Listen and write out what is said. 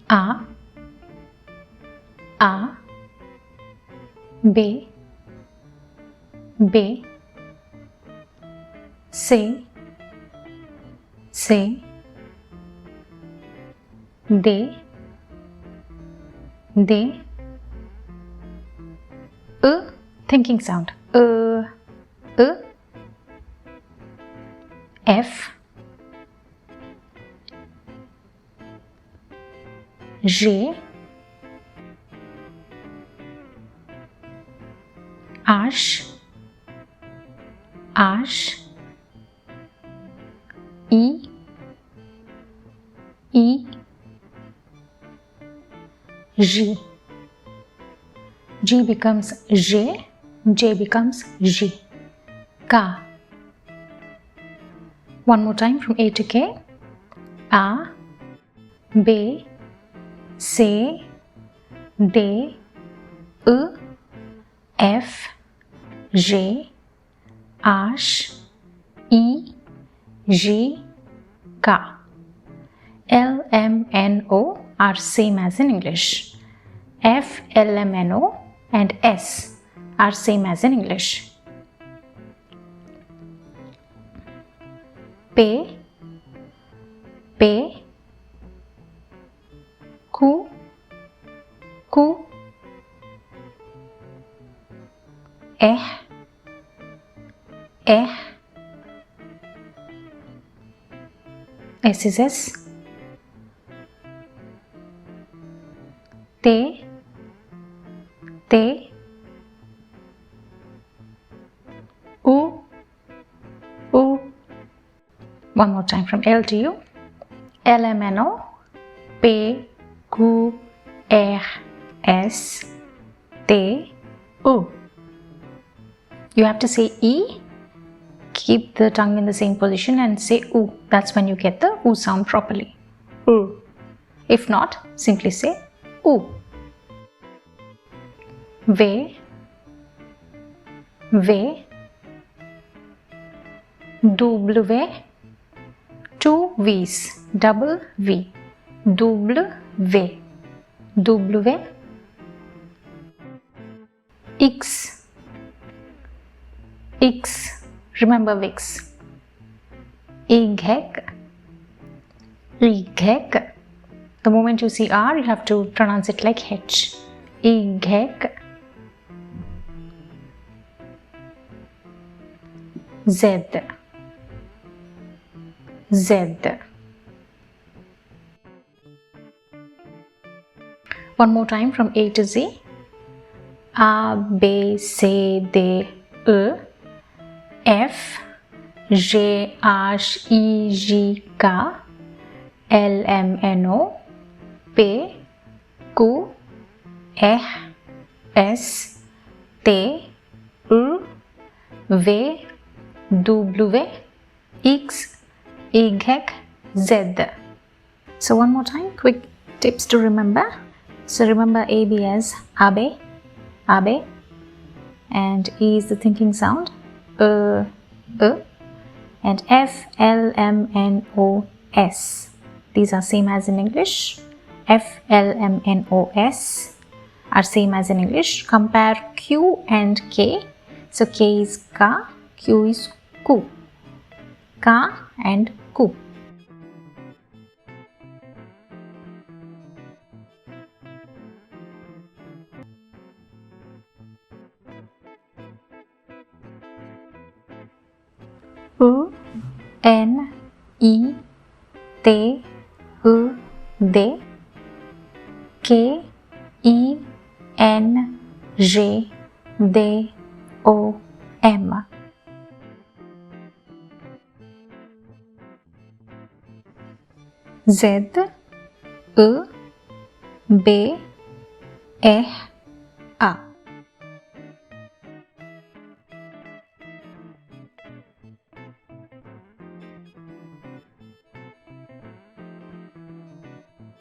A, B, C, D, thinking sound, F, G, H, E, G. G becomes J, J becomes G. K. One more time from A to K. A, B, C, D, E, F, G, H, E, G, K. L, M, N, O are same as in English. F, L, M, N, O and S are same as in English. P, Q, R, S is S, T, U. One more time from L to U. L, M, N, O, P, Q, R, S, T, U. You have to say E. Keep the tongue in the same position and say U. That's when you get the U sound properly. U. If not, simply say U. V, W, two V's, double V, W, X, remember Vix, Y. The moment you see R, you have to pronounce it like H. Y. Z. One more time from A to Z. A, B, C, D, E, F, G, H, E, G, K, L, M, N, O, P, Q, R, S, T, U, V, W, X, Y, Z. So one more time, quick tips to remember. So remember AB as Abe, and E is the thinking sound, and F, L, M, N, O, S. These are same as in English. F, L, M, N, O, S are same as in English. Compare Q and K. So K is K, Q is Q. K and Q. U, N, E, T, U, D, K, E, N, G, D, O, M. Z, E, B, R, A.